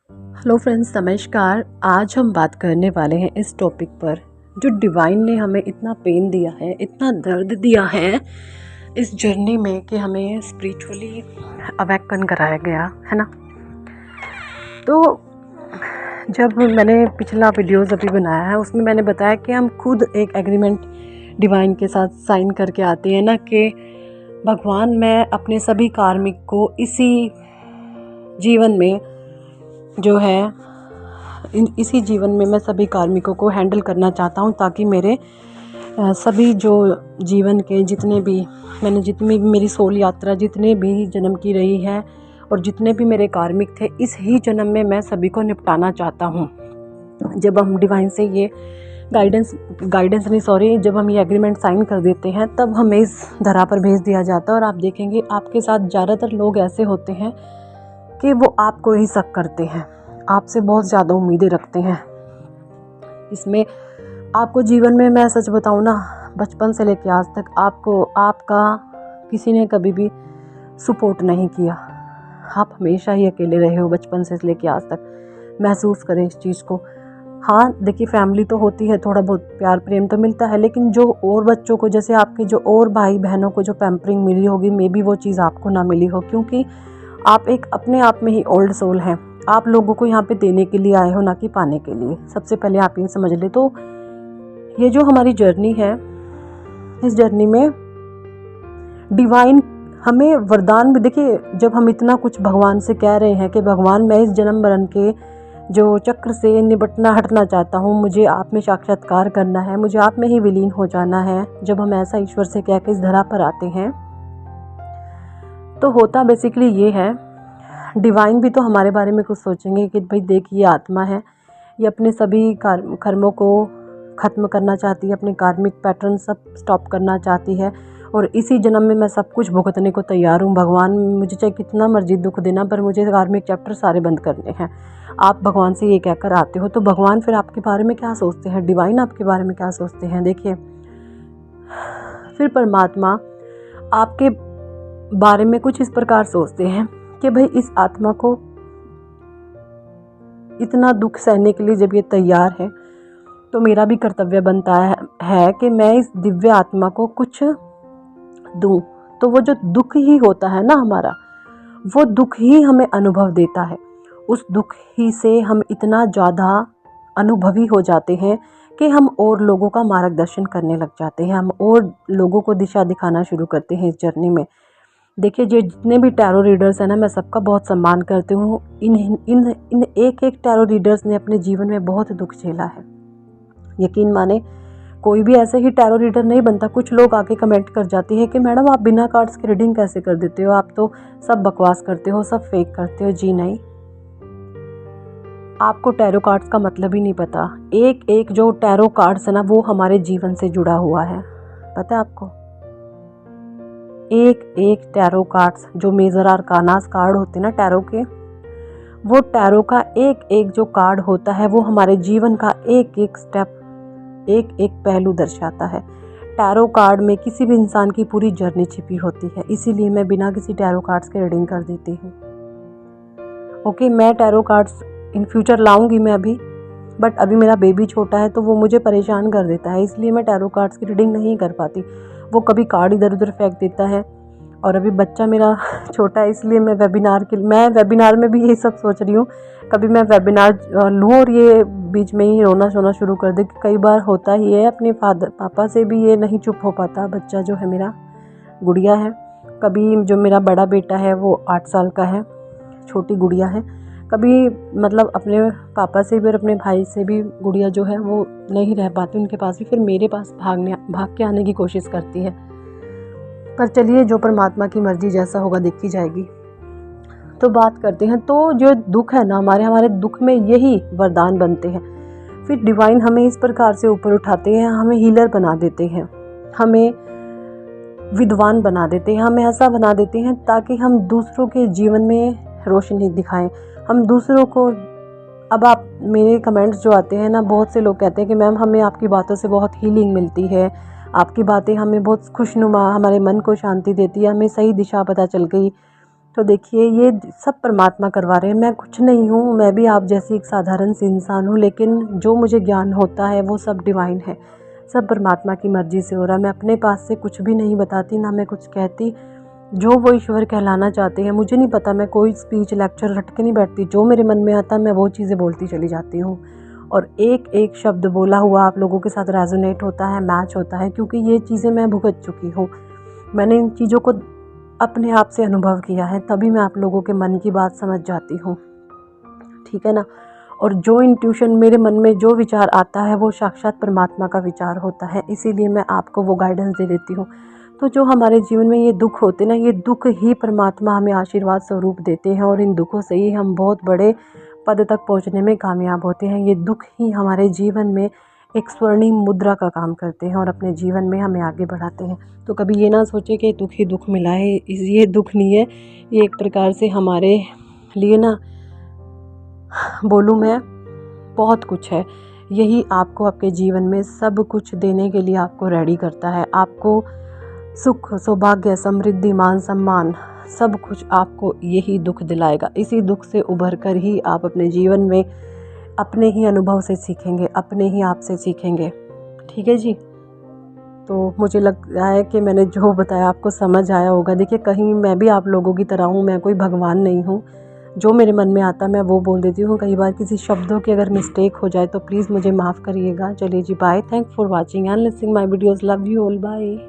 Hello friends, नमस्कार। आज हम बात करने वाले हैं इस टॉपिक पर जो डिवाइन ने हमें इतना पेन दिया है, इतना दर्द दिया है इस जर्नी में कि हमें स्पिरिचुअली अवेकन कराया गया है ना। तो जब मैंने पिछला वीडियोस अभी बनाया है उसमें मैंने बताया कि हम खुद एक एग्रीमेंट डिवाइन के साथ साइन करके आते हैं ना कि भगवान, मैं अपने सभी कार्मिक को इसी जीवन में जो है इसी जीवन में मैं सभी कार्मिकों को हैंडल करना चाहता हूँ, ताकि मेरे सभी जो जीवन के जितने भी जितनी भी मेरी सोल यात्रा जितने भी जन्म की रही है और जितने भी मेरे कार्मिक थे, इस ही जन्म में मैं सभी को निपटाना चाहता हूँ। जब हम डिवाइन से ये जब हम ये एग्रीमेंट साइन कर देते हैं तब हमें इस धरा पर भेज दिया जाता है। और आप देखेंगे आपके साथ ज़्यादातर लोग ऐसे होते हैं कि वो आपको ही शक करते हैं, आपसे बहुत ज़्यादा उम्मीदें रखते हैं। इसमें आपको जीवन में, मैं सच बताऊँ ना, बचपन से लेकर आज तक आपका किसी ने कभी भी सपोर्ट नहीं किया। आप हमेशा ही अकेले रहे हो बचपन से लेकर आज तक। महसूस करें इस चीज़ को। हाँ देखिए, फैमिली तो होती है, थोड़ा बहुत प्यार प्रेम तो मिलता है, लेकिन जो और बच्चों को, जैसे आपके जो और भाई बहनों को जो पैम्परिंग मिली होगी, मे बी वो चीज़ आपको ना मिली हो, क्योंकि आप एक अपने आप में ही ओल्ड सोल हैं। आप लोगों को यहाँ पे देने के लिए आए हो, ना कि पाने के लिए। सबसे पहले आप ये समझ ले। तो ये जो हमारी जर्नी है, इस जर्नी में डिवाइन हमें वरदान भी, देखिए जब हम इतना कुछ भगवान से कह रहे हैं कि भगवान, मैं इस जन्म मरण के जो चक्र से हटना चाहता हूँ, मुझे आप में साक्षात्कार करना है, मुझे आप में ही विलीन हो जाना है। जब हम ऐसा ईश्वर से कह के इस धरा पर आते हैं तो होता बेसिकली ये है, डिवाइन भी तो हमारे बारे में कुछ सोचेंगे कि भाई देख, ये आत्मा है, ये अपने सभी कर्मों को ख़त्म करना चाहती है, अपने कार्मिक पैटर्न सब स्टॉप करना चाहती है, और इसी जन्म में मैं सब कुछ भुगतने को तैयार हूँ। भगवान, मुझे चाहे कितना मर्जी दुख देना, पर मुझे कार्मिक चैप्टर सारे बंद करने हैं। आप भगवान से ये कहकर आते हो, तो भगवान फिर आपके बारे में क्या सोचते हैं, डिवाइन आपके बारे में क्या सोचते हैं? देखिए, फिर परमात्मा आपके बारे में कुछ इस प्रकार सोचते हैं कि भाई, इस आत्मा को इतना दुख सहने के लिए जब ये तैयार है, तो मेरा भी कर्तव्य बनता है कि मैं इस दिव्य आत्मा को कुछ दूं। तो वो जो दुख ही होता है ना हमारा, वो दुख ही हमें अनुभव देता है। उस दुख ही से हम इतना ज़्यादा अनुभवी हो जाते हैं कि हम और लोगों का मार्गदर्शन करने लग जाते हैं, हम और लोगों को दिशा दिखाना शुरू करते हैं इस जर्नी में। देखिए, जो जितने भी टैरो रीडर्स हैं ना, मैं सबका बहुत सम्मान करती हूँ। इन एक एक टैरो रीडर्स ने अपने जीवन में बहुत दुख झेला है। यकीन माने, कोई भी ऐसे ही टैरो रीडर नहीं बनता। कुछ लोग आके कमेंट कर जाते हैं कि मैडम, आप बिना कार्ड्स की रीडिंग कैसे कर देते हो, आप तो सब बकवास करते हो, सब फेक करते हो। जी नहीं, आपको टैरो कार्ड्स का मतलब ही नहीं पता। एक एक जो टैरो कार्ड्स है ना, वो हमारे जीवन से जुड़ा हुआ है। पता है आपको? एक एक टैरो कार्ड्स, जो मेजर आर्कानास कार्ड होते हैं ना टैरो के, वो टैरो का एक एक जो कार्ड होता है, वो हमारे जीवन का एक एक स्टेप, एक एक पहलू दर्शाता है। टैरो कार्ड में किसी भी इंसान की पूरी जर्नी छिपी होती है, इसीलिए मैं बिना किसी टैरो कार्ड्स के रीडिंग कर देती हूँ। ओके, मैं टैरो कार्ड्स इन फ्यूचर लाऊंगी मैं अभी, बट अभी मेरा बेबी छोटा है तो वो मुझे परेशान कर देता है, इसलिए मैं टैरो कार्ड्स की रीडिंग नहीं कर पाती। वो कभी कार्ड इधर उधर फेंक देता है, और अभी बच्चा मेरा छोटा है, इसलिए मैं वेबिनार में भी यही सब सोच रही हूँ। कभी मैं वेबिनार लूँ और ये बीच में ही रोना सोना शुरू कर दे। कई बार होता ही है, अपने पापा से भी ये नहीं चुप हो पाता। बच्चा जो है मेरा, गुड़िया है, कभी जो मेरा बड़ा बेटा है वो 8 साल का है, छोटी गुड़िया है, कभी मतलब अपने पापा से भी और अपने भाई से भी गुड़िया जो है वो नहीं रह पाती उनके पास भी, फिर मेरे पास भाग के आने की कोशिश करती है। पर चलिए, जो परमात्मा की मर्जी, जैसा होगा देखी जाएगी। तो बात करते हैं, तो जो दुख है ना हमारे दुख में यही वरदान बनते हैं। फिर डिवाइन हमें इस प्रकार से ऊपर उठाते हैं, हमें हीलर बना देते हैं, हमें विद्वान बना देते हैं, हमें ऐसा बना देते हैं ताकि हम दूसरों के जीवन में रोशनी दिखाएं, हम दूसरों को। अब आप मेरे कमेंट्स जो आते हैं ना, बहुत से लोग कहते हैं कि मैम, हमें आपकी बातों से बहुत हीलिंग मिलती है, आपकी बातें हमें बहुत खुशनुमा, हमारे मन को शांति देती है, हमें सही दिशा पता चल गई। तो देखिए ये सब परमात्मा करवा रहे हैं, मैं कुछ नहीं हूँ, मैं भी आप जैसी एक साधारण सी इंसान हूँ, लेकिन जो मुझे ज्ञान होता है वो सब डिवाइन है, सब परमात्मा की मर्ज़ी से हो रहा है। मैं अपने पास से कुछ भी नहीं बताती, ना मैं कुछ कहती। जो वो ईश्वर कहलाना चाहते हैं, मुझे नहीं पता, मैं कोई स्पीच लेक्चर रट के नहीं बैठती, जो मेरे मन में आता है मैं वो चीज़ें बोलती चली जाती हूँ। और एक एक शब्द बोला हुआ आप लोगों के साथ रेजोनेट होता है, मैच होता है, क्योंकि ये चीज़ें मैं भुगत चुकी हूँ। मैंने इन चीज़ों को अपने आप से अनुभव किया है, तभी मैं आप लोगों के मन की बात समझ जाती हूँ, ठीक है ना। और जो इंट्यूशन मेरे मन में जो विचार आता है वो साक्षात परमात्मा का विचार होता है, इसीलिए मैं आपको वो गाइडेंस दे देती हूँ। तो जो हमारे जीवन में ये दुख होते ना, ये दुख ही परमात्मा हमें आशीर्वाद स्वरूप देते हैं, और इन दुखों से ही हम बहुत बड़े पद तक पहुँचने में कामयाब होते हैं। ये दुख ही हमारे जीवन में एक स्वर्णिम मुद्रा का काम करते हैं और अपने जीवन में हमें आगे बढ़ाते हैं। तो कभी ये ना सोचे कि दुख ही दुख मिला है, ये दुख नहीं है, ये एक प्रकार से हमारे लिए ना, बोलूँ मैं, बहुत कुछ है। यही आपको आपके जीवन में सब कुछ देने के लिए आपको रेडी करता है। आपको सुख, सौभाग्य, समृद्धि, मान सम्मान, सब कुछ आपको यही दुख दिलाएगा। इसी दुख से उभर कर ही आप अपने जीवन में अपने ही अनुभव से सीखेंगे, अपने ही आप से सीखेंगे, ठीक है जी। तो मुझे लग रहा है कि मैंने जो बताया आपको समझ आया होगा। देखिए कहीं मैं भी आप लोगों की तरह हूँ, मैं कोई भगवान नहीं हूँ। जो मेरे मन में आता मैं वो बोल देती हूँ। कई बार किसी शब्दों की अगर मिस्टेक हो जाए तो प्लीज़ मुझे माफ़ करिएगा। चलिए जी, bye. Thanks for watching and listening my videos. Love you all, bye.